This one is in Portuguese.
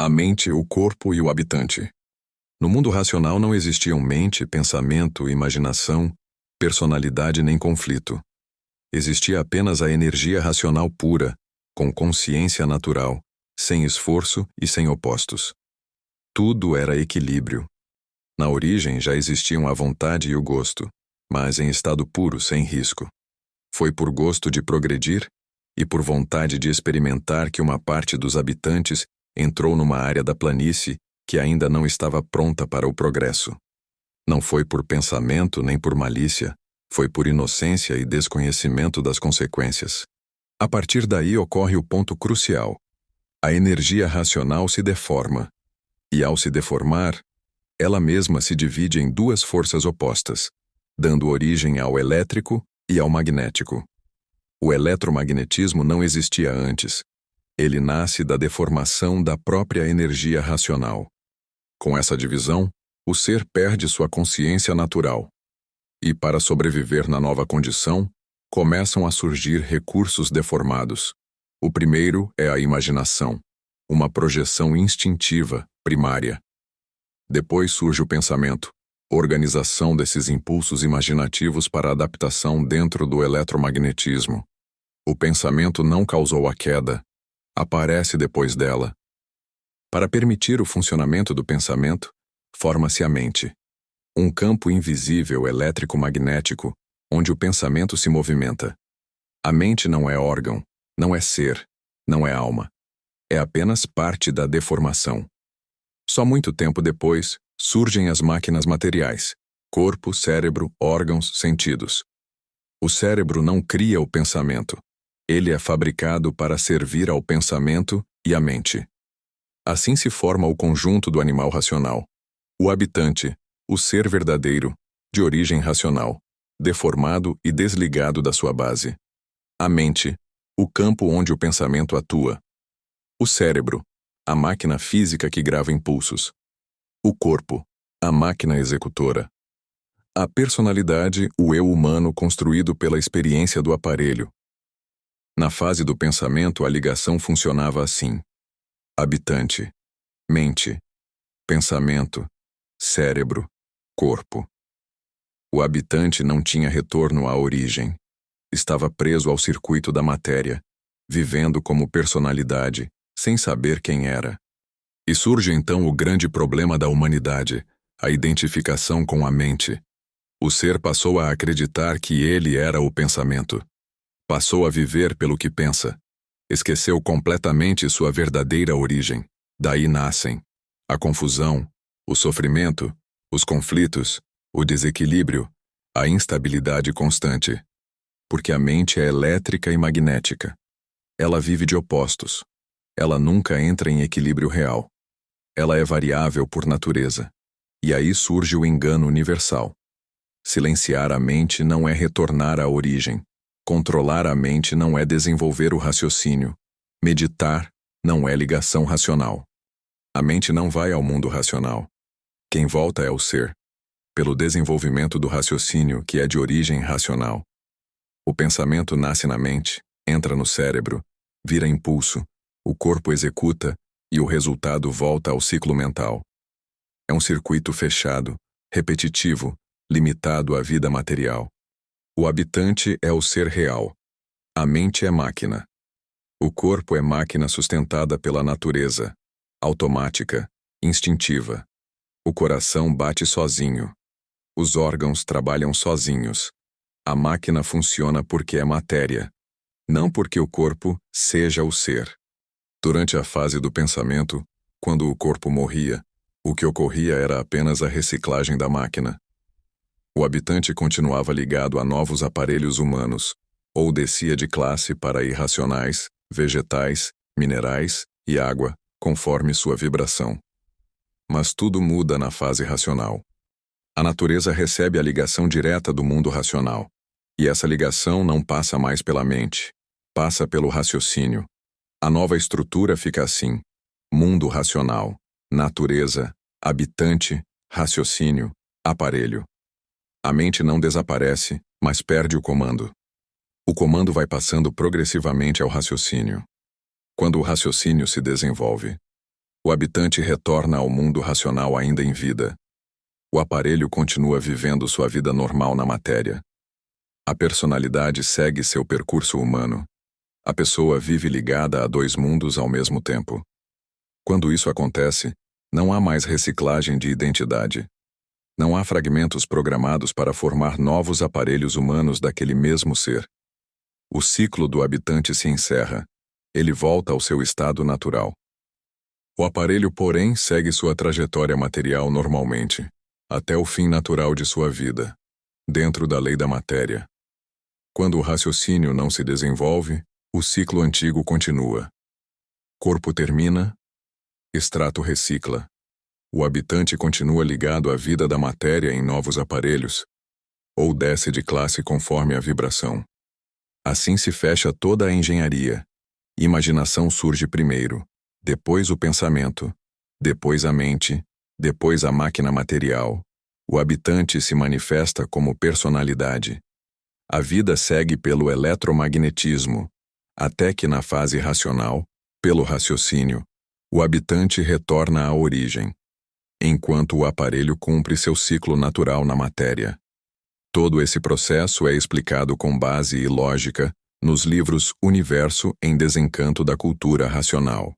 A mente, o corpo e o habitante. No mundo racional não existiam mente, pensamento, imaginação, personalidade nem conflito. Existia apenas a energia racional pura, com consciência natural, sem esforço e sem opostos. Tudo era equilíbrio. Na origem já existiam a vontade e o gosto, mas em estado puro, sem risco. Foi por gosto de progredir e por vontade de experimentar que uma parte dos habitantes entrou numa área da planície que ainda não estava pronta para o progresso. Não foi por pensamento nem por malícia, foi por inocência e desconhecimento das consequências. A partir daí ocorre o ponto crucial. A energia racional se deforma, e ao se deformar, ela mesma se divide em duas forças opostas, dando origem ao elétrico e ao magnético. O eletromagnetismo não existia antes. Ele nasce da deformação da própria energia racional. Com essa divisão, o ser perde sua consciência natural. E para sobreviver na nova condição, começam a surgir recursos deformados. O primeiro é a imaginação, uma projeção instintiva, primária. Depois surge o pensamento, organização desses impulsos imaginativos para adaptação dentro do eletromagnetismo. O pensamento não causou a queda, aparece depois dela. Para permitir o funcionamento do pensamento, forma-se a mente, um campo invisível elétrico-magnético onde o pensamento se movimenta. A mente não é órgão, não é ser, não é alma. É apenas parte da deformação. Só muito tempo depois, surgem as máquinas materiais, corpo, cérebro, órgãos, sentidos. O cérebro não cria o pensamento. Ele é fabricado para servir ao pensamento e à mente. Assim se forma o conjunto do animal racional. O habitante, o ser verdadeiro, de origem racional, deformado e desligado da sua base. A mente, o campo onde o pensamento atua. O cérebro, a máquina física que grava impulsos. O corpo, a máquina executora. A personalidade, o eu humano construído pela experiência do aparelho. Na fase do pensamento, a ligação funcionava assim: habitante, mente, pensamento, cérebro, corpo. O habitante não tinha retorno à origem. Estava preso ao circuito da matéria, vivendo como personalidade, sem saber quem era. E surge então o grande problema da humanidade, a identificação com a mente. O ser passou a acreditar que ele era o pensamento. Passou a viver pelo que pensa. Esqueceu completamente sua verdadeira origem. Daí nascem a confusão, o sofrimento, os conflitos, o desequilíbrio, a instabilidade constante. Porque a mente é elétrica e magnética. Ela vive de opostos. Ela nunca entra em equilíbrio real. Ela é variável por natureza. E aí surge o engano universal. Silenciar a mente não é retornar à origem. Controlar a mente não é desenvolver o raciocínio. Meditar não é ligação racional. A mente não vai ao mundo racional. Quem volta é o ser, pelo desenvolvimento do raciocínio que é de origem racional. O pensamento nasce na mente, entra no cérebro, vira impulso, o corpo executa e o resultado volta ao ciclo mental. É um circuito fechado, repetitivo, limitado à vida material. O habitante é o ser real. A mente é máquina. O corpo é máquina sustentada pela natureza, automática, instintiva. O coração bate sozinho. Os órgãos trabalham sozinhos. A máquina funciona porque é matéria, não porque o corpo seja o ser. Durante a fase do pensamento, quando o corpo morria, o que ocorria era apenas a reciclagem da máquina. O habitante continuava ligado a novos aparelhos humanos, ou descia de classe para irracionais, vegetais, minerais e água, conforme sua vibração. Mas tudo muda na fase racional. A natureza recebe a ligação direta do mundo racional. E essa ligação não passa mais pela mente, passa pelo raciocínio. A nova estrutura fica assim: mundo racional, natureza, habitante, raciocínio, aparelho. A mente não desaparece, mas perde o comando. O comando vai passando progressivamente ao raciocínio. Quando o raciocínio se desenvolve, O habitante retorna ao mundo racional ainda em vida. O aparelho continua vivendo sua vida normal na matéria. A personalidade segue seu percurso humano. A pessoa vive ligada a dois mundos ao mesmo tempo. Quando isso acontece, não há mais reciclagem de identidade. Não há fragmentos programados para formar novos aparelhos humanos daquele mesmo ser. O ciclo do habitante se encerra. Ele volta ao seu estado natural. O aparelho, porém, segue sua trajetória material normalmente, até o fim natural de sua vida, dentro da lei da matéria. Quando o raciocínio não se desenvolve, o ciclo antigo continua. Corpo termina, extrato recicla. O habitante continua ligado à vida da matéria em novos aparelhos, ou desce de classe conforme a vibração. Assim se fecha toda a engenharia. Imaginação surge primeiro, depois o pensamento, depois a mente, depois a máquina material. O habitante se manifesta como personalidade. A vida segue pelo eletromagnetismo, até que na fase racional, pelo raciocínio, o habitante retorna à origem, enquanto o aparelho cumpre seu ciclo natural na matéria. Todo esse processo é explicado com base e lógica nos livros Universo em Desencanto da Cultura Racional.